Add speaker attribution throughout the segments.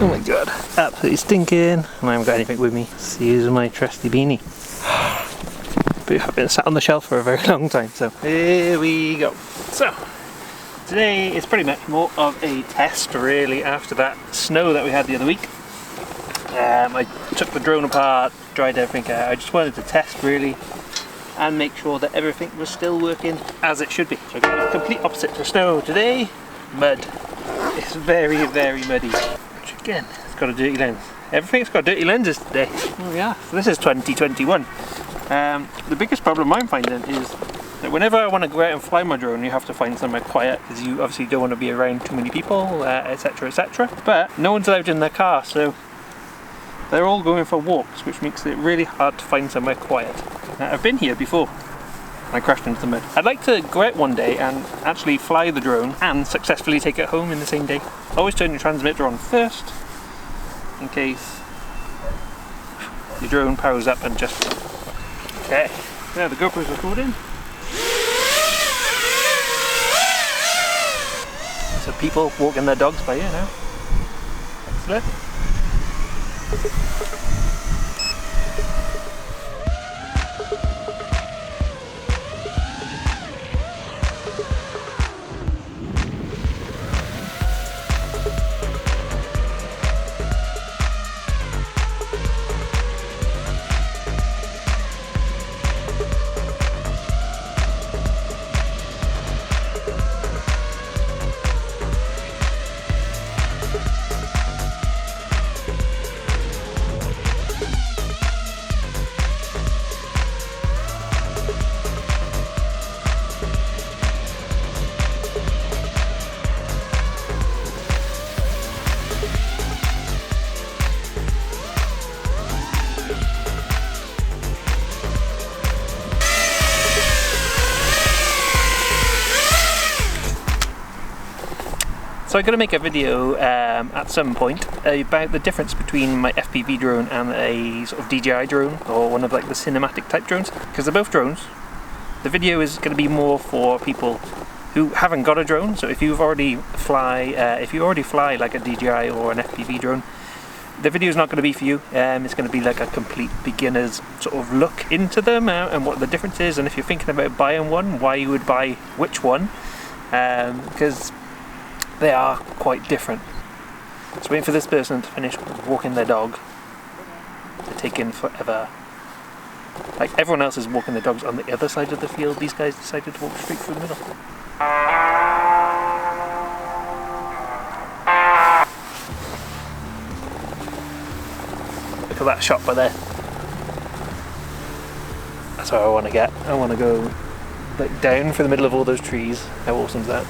Speaker 1: Oh my god, absolutely stinking, and I haven't got anything with me. Let's use my trusty beanie. But I've been sat on the shelf for a very long time, so here we go. So, today is pretty much more of a test really after that snow that we had the other week. I took the drone apart, dried everything out. I just wanted to test really and make sure that everything was still working as it should be. So I've got a complete opposite to snow today, mud. It's very, very muddy. Which again, it's got a dirty lens. Everything's got dirty lenses today. Oh yeah, so this is 2021. The biggest problem I'm finding is that whenever I want to go out and fly my drone, you have to find somewhere quiet because you obviously don't want to be around too many people, etc, etc. But no one's allowed in their car, so they're all going for walks, which makes it really hard to find somewhere quiet. I've been here before. I crashed into the mud. I'd like to go out one day and actually fly the drone and successfully take it home in the same day. Always turn your transmitter on first, in case your drone powers up and just... Okay, now the GoPro's recording. So people walking their dogs by here now. Excellent. So I'm going to make a video at some point about the difference between my FPV drone and a sort of DJI drone, or one of like the cinematic type drones, because they're both drones. The video is going to be more for people who haven't got a drone. So if you already fly like a DJI or an FPV drone, the video is not going to be for you. It's going to be like a complete beginner's sort of look into them and what the difference is, and if you're thinking about buying one, why you would buy which one, because they are quite different. So waiting for this person to finish walking their dog. They're taking forever. Like everyone else is walking their dogs on the other side of the field, these guys decided to walk straight through the middle. Look at that shot by there. That's what I want to get. I want to go like down through the middle of all those trees. How awesome is that?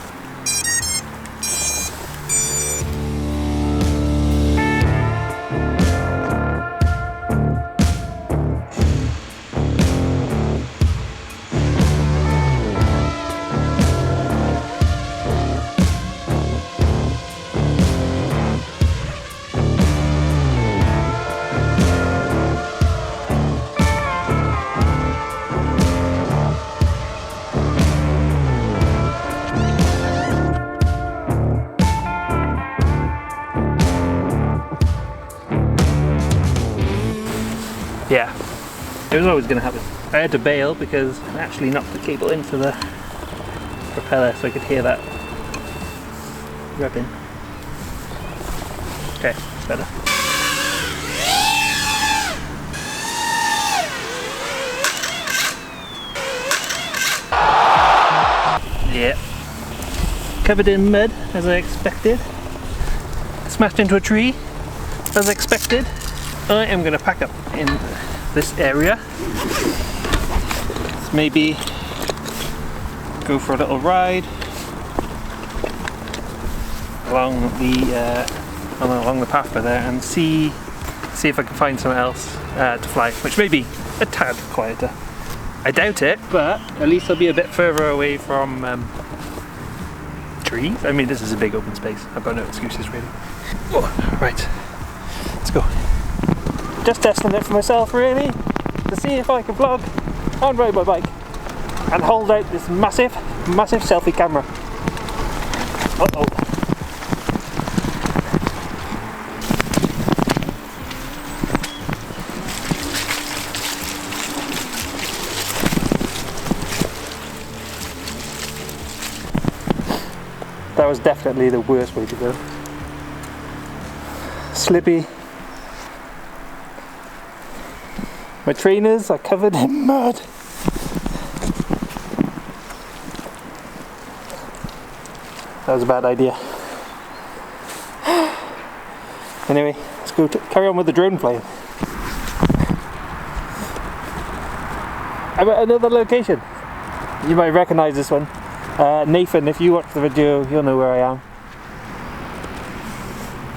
Speaker 1: Yeah, it was always going to happen. I had to bail because I actually knocked the cable into the propeller so I could hear that rubbing. Okay, it's better. Yeah. Covered in mud, as I expected. Smashed into a tree, as expected. I am going to pack up in this area. Let's maybe go for a little ride along the path by there and see if I can find somewhere else to fly, which may be a tad quieter. I doubt it, but at least I'll be a bit further away from trees. I mean, this is a big open space. I've got no excuses really. Oh, right, let's go. Just testing it for myself really, to see if I can vlog and ride my bike and hold out this massive selfie camera. Uh-oh. was definitely the worst way to go. Slippy. My trainers are covered in mud. That was a bad idea. Anyway, let's go carry on with the drone flying. I'm at another location. You might recognise this one. Nathan, if you watch the video, you'll know where I am.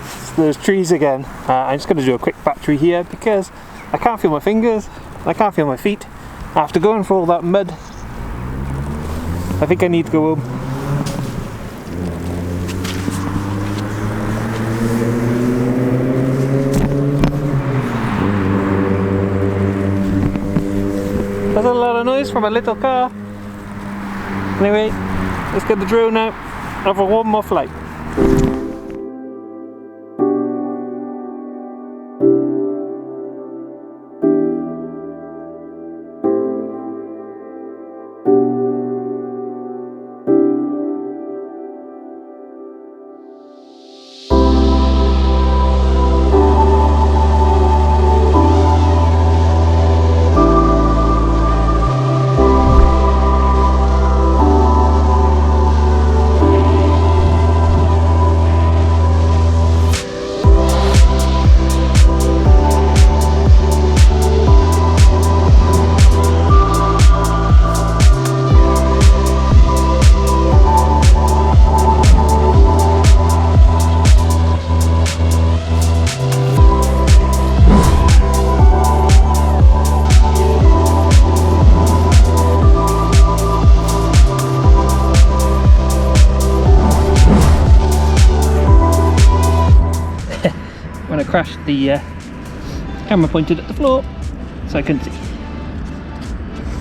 Speaker 1: It's those trees again. I'm just going to do a quick battery here because I can't feel my fingers, I can't feel my feet. After going for all that mud, I think I need to go home. That's a lot of noise from a little car. Anyway, let's get the drone out and for one more flight. When I crashed, the camera pointed at the floor, so I couldn't see.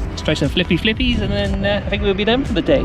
Speaker 1: Let's try some flippy flippies and then I think we'll be done for the day.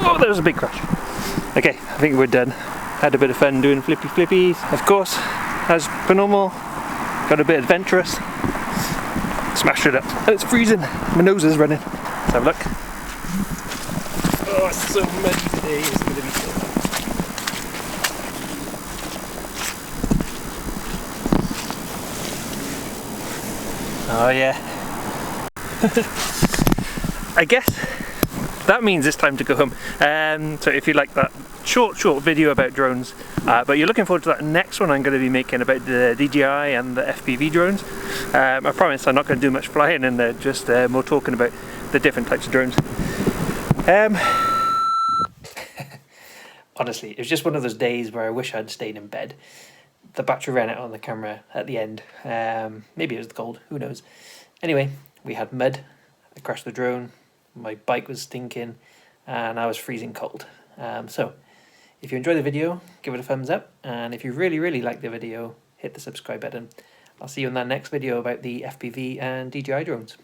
Speaker 1: Oh, there was a big crash. Okay, I think we're done. Had a bit of fun doing flippy flippies. Of course, as per normal, got a bit adventurous. Smashed it up. And it's freezing. My nose is running. Let's have a look. Oh, it's so muddy today. It's going to be so bad. Oh yeah. I guess that means it's time to go home. So if you like that short video about drones, but you're looking forward to that next one I'm going to be making about the DJI and the FPV drones. I promise I'm not going to do much flying in there, just more talking about the different types of drones. Honestly, it was just one of those days where I wish I'd stayed in bed. The battery ran out on the camera at the end. Maybe it was the cold, who knows. Anyway, we had mud. I crashed the drone. My bike was stinking and I was freezing cold. So if you enjoyed the video, give it a thumbs up, and if you really like the video, hit the subscribe button. I'll see you in that next video about the FPV and DJI drones.